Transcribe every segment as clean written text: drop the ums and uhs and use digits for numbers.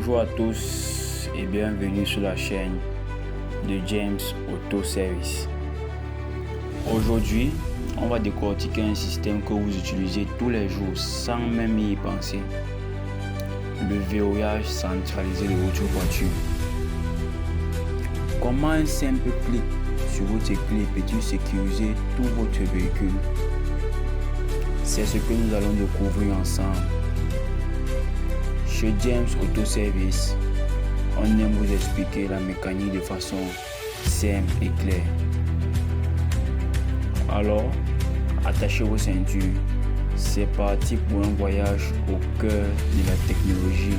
Bonjour à tous et bienvenue sur la chaîne de James Auto Service. Aujourd'hui, on va décortiquer un système que vous utilisez tous les jours sans même y penser. Le verrouillage centralisé de votre voiture. Comment un simple clic sur votre clé peut-il sécuriser tout votre véhicule? C'est ce que nous allons découvrir ensemble. Chez James Auto Service, on aime vous expliquer la mécanique de façon simple et claire. Alors, attachez vos ceintures. C'est parti pour un voyage au cœur de la technologie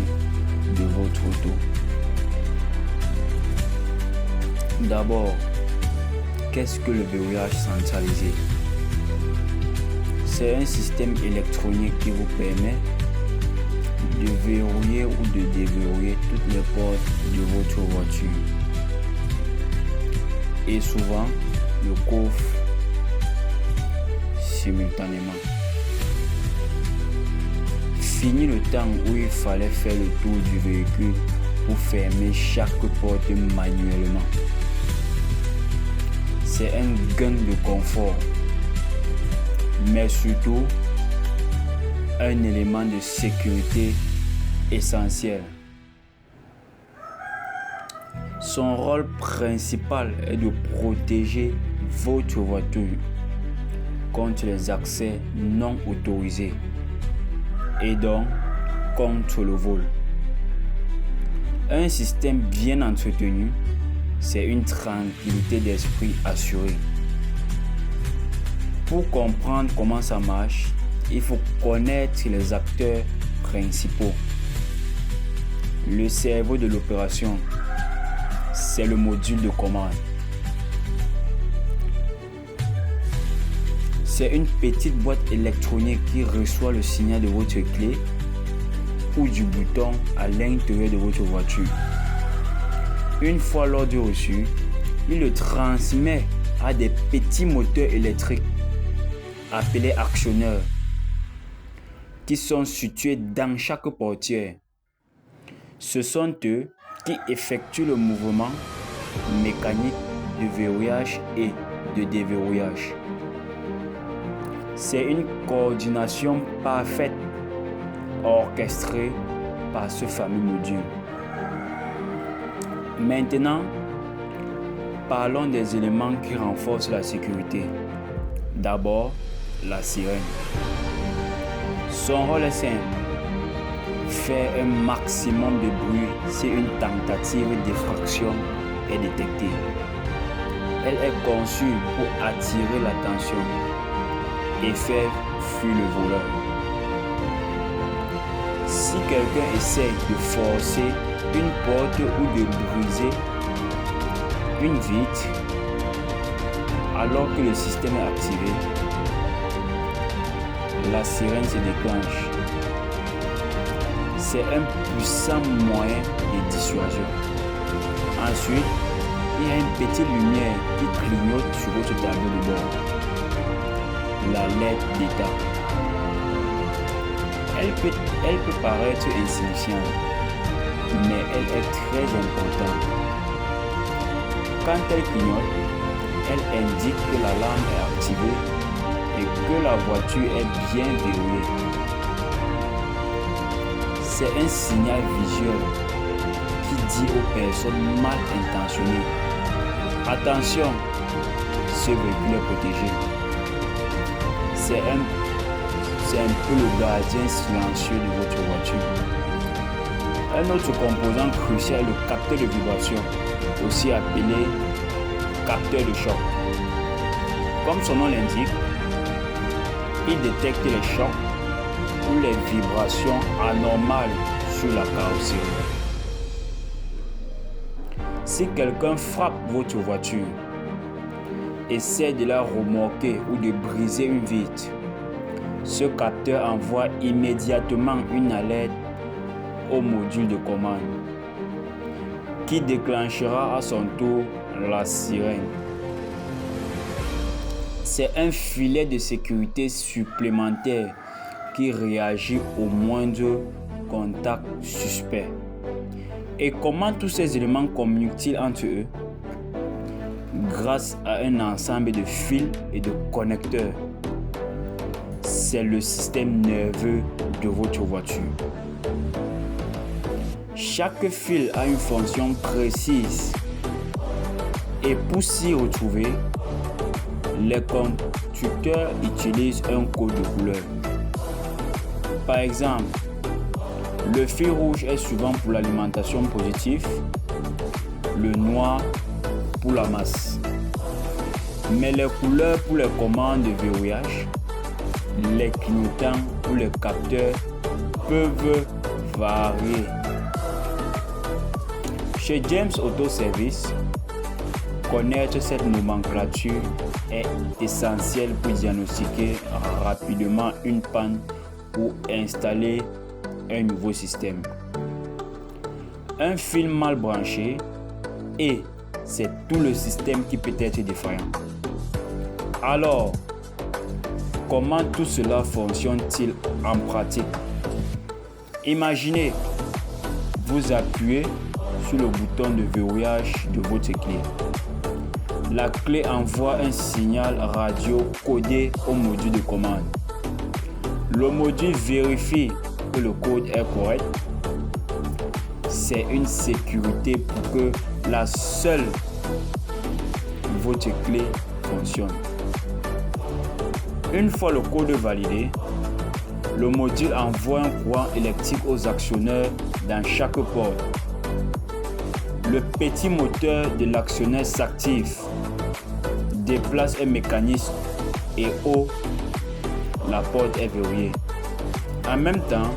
de votre auto. D'abord, qu'est-ce que le verrouillage centralisé? C'est un système électronique qui vous permet de verrouiller ou de déverrouiller toutes les portes de votre voiture et souvent le coffre simultanément. Fini le temps où il fallait faire le tour du véhicule pour fermer chaque porte manuellement. C'est un gain de confort, mais surtout un élément de sécurité essentiel. Son rôle principal est de protéger votre voiture contre les accès non autorisés et donc contre le vol. Un système bien entretenu, c'est une tranquillité d'esprit assurée. Pour comprendre comment ça marche, il faut connaître les acteurs principaux. Le cerveau de l'opération, c'est le module de commande. C'est une petite boîte électronique qui reçoit le signal de votre clé ou du bouton à l'intérieur de votre voiture. Une fois l'ordre reçu, il le transmet à des petits moteurs électriques appelés actionneurs qui sont situés dans chaque portière. Ce sont eux qui effectuent le mouvement mécanique de verrouillage et de déverrouillage. C'est une coordination parfaite orchestrée par ce fameux module. Maintenant, parlons des éléments qui renforcent la sécurité. D'abord, la sirène. Son rôle est simple. Faire un maximum de bruit si une tentative d'effraction est détectée. Elle est conçue pour attirer l'attention et faire fuir le voleur. Si quelqu'un essaie de forcer une porte ou de briser une vitre alors que le système est activé, la sirène se déclenche. C'est un puissant moyen de dissuasion. Ensuite, il y a une petite lumière qui clignote sur votre tableau de bord. La lettre d'état. Elle peut paraître insignifiante, mais elle est très importante. Quand elle clignote, elle indique que l'alarme est activée et que la voiture est bien verrouillée. C'est un signal visuel qui dit aux personnes mal intentionnées: attention, ce véhicule est protégé. C'est un peu le gardien silencieux de votre voiture. Un autre composant crucial est le capteur de vibration, aussi appelé capteur de choc. Comme son nom l'indique, il détecte les chocs ou les vibrations anormales sur la carrosserie. Si quelqu'un frappe votre voiture, essaie de la remorquer ou de briser une vitre, ce capteur envoie immédiatement une alerte au module de commande qui déclenchera à son tour la sirène. C'est un filet de sécurité supplémentaire qui réagit au moindre contact suspect. Et comment tous ces éléments communiquent-ils entre eux? Grâce à un ensemble de fils et de connecteurs. C'est le système nerveux de votre voiture. Chaque fil a une fonction précise. Et pour s'y retrouver, les constructeurs utilisent un code de couleur. Par exemple, le fil rouge est souvent pour l'alimentation positive, le noir pour la masse. Mais les couleurs pour les commandes de verrouillage, les clignotants ou les capteurs peuvent varier. Chez James Auto Service, connaître cette nomenclature est essentiel pour diagnostiquer rapidement une panne ou installer un nouveau système. Un fil mal branché et c'est tout le système qui peut être défaillant. Alors, comment tout cela fonctionne-t-il en pratique? Imaginez, vous appuyez sur le bouton de verrouillage de votre clé. La clé envoie un signal radio codé au module de commande. Le module vérifie que le code est correct. C'est une sécurité pour que votre clé fonctionne. Une fois le code validé, le module envoie un courant électrique aux actionneurs dans chaque porte. Le petit moteur de l'actionneur s'active, déplace un mécanisme et la porte est verrouillée. En même temps,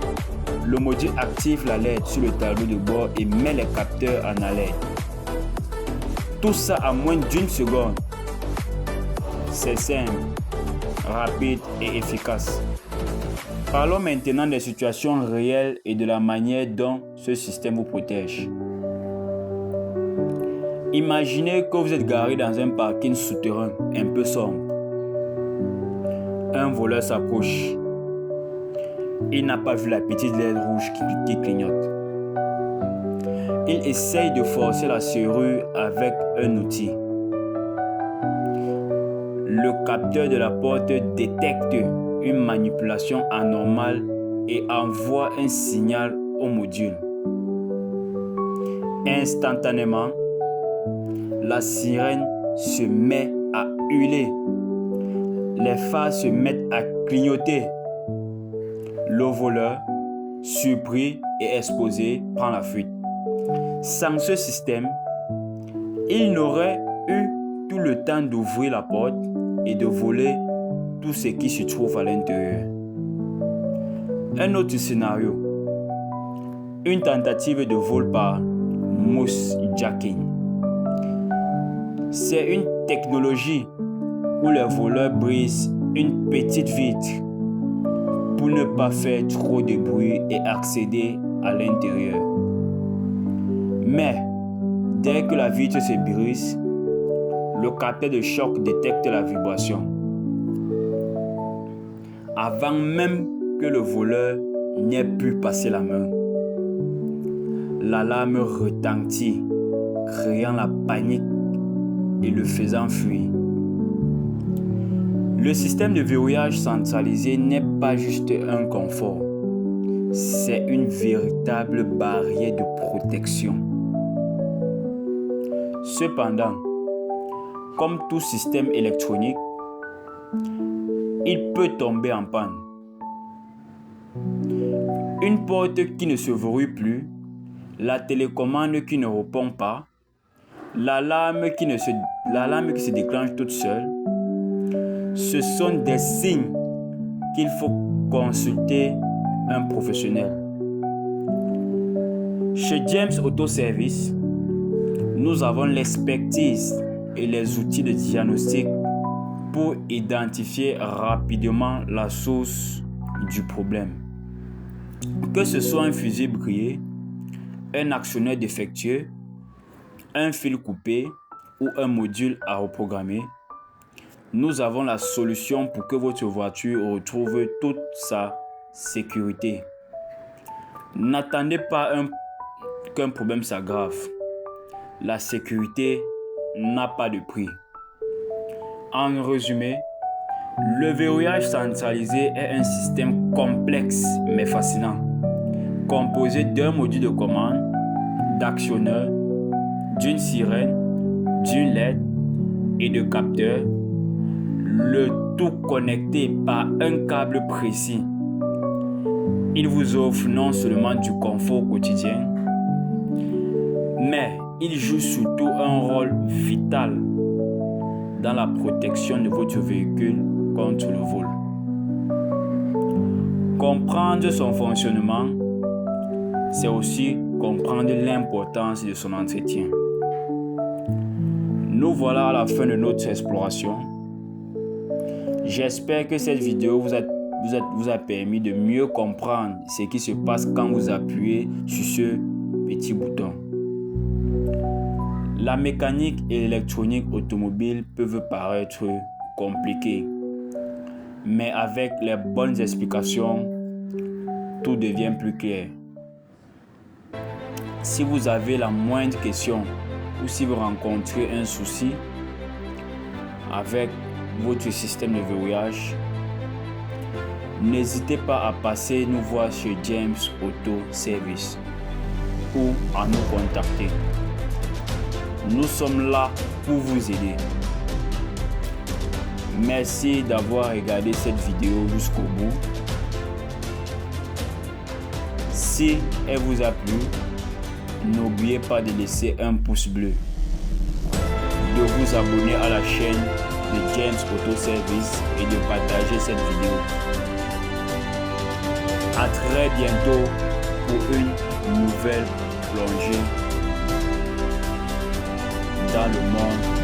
le module active la LED sur le tableau de bord et met les capteurs en alerte. Tout ça en moins d'une seconde. C'est simple, rapide et efficace. Parlons maintenant des situations réelles et de la manière dont ce système vous protège. Imaginez que vous êtes garé dans un parking souterrain un peu sombre. Un voleur s'approche. Il n'a pas vu la petite LED rouge qui clignote. Il essaye de forcer la serrure avec un outil. Le capteur de la porte détecte une manipulation anormale et envoie un signal au module. Instantanément, la sirène se met à hurler. Les phares se mettent à clignoter. Le voleur, surpris et exposé, prend la fuite. Sans ce système, il n'aurait eu tout le temps d'ouvrir la porte et de voler tout ce qui se trouve à l'intérieur. Un autre scénario. Une tentative de vol par mousejacking. C'est une technologie où les voleurs brisent une petite vitre pour ne pas faire trop de bruit et accéder à l'intérieur. Mais dès que la vitre se brise, le capteur de choc détecte la vibration. Avant même que le voleur n'ait pu passer la main, l'alarme retentit, créant la panique et le faisant fuir. Le système de verrouillage centralisé n'est pas juste un confort, c'est une véritable barrière de protection. Cependant, comme tout système électronique, il peut tomber en panne. Une porte qui ne se verrouille plus, la télécommande qui ne répond pas, l'alarme qui se déclenche toute seule, ce sont des signes qu'il faut consulter un professionnel. Chez James Auto Service, nous avons l'expertise et les outils de diagnostic pour identifier rapidement la source du problème. Que ce soit un fusible grillé, un actionneur défectueux, un fil coupé ou un module à reprogrammer, nous avons la solution pour que votre voiture retrouve toute sa sécurité. N'attendez pas qu'un problème s'aggrave. La sécurité n'a pas de prix. En résumé, le verrouillage centralisé est un système complexe mais fascinant, composé d'un module de commande, d'actionneurs, d'une sirène, d'une LED et de capteurs, le tout connecté par un câble précis. Il vous offre non seulement du confort quotidien, mais il joue surtout un rôle vital dans la protection de votre véhicule contre le vol. Comprendre son fonctionnement, c'est aussi comprendre l'importance de son entretien. Nous voilà à la fin de notre exploration. J'espère que cette vidéo vous a permis de mieux comprendre ce qui se passe quand vous appuyez sur ce petit bouton. La mécanique et l'électronique automobile peuvent paraître compliquées, mais avec les bonnes explications, tout devient plus clair. Si vous avez la moindre question ou si vous rencontrez un souci avec votre système de verrouillage, n'hésitez pas à passer nous voir chez James Auto Service ou à nous contacter. Nous sommes là pour vous aider. Merci d'avoir regardé cette vidéo jusqu'au bout. Si elle vous a plu, n'oubliez pas de laisser un pouce bleu, de vous abonner à la chaîne de James Auto Service et de partager cette vidéo. À très bientôt pour une nouvelle plongée dans le monde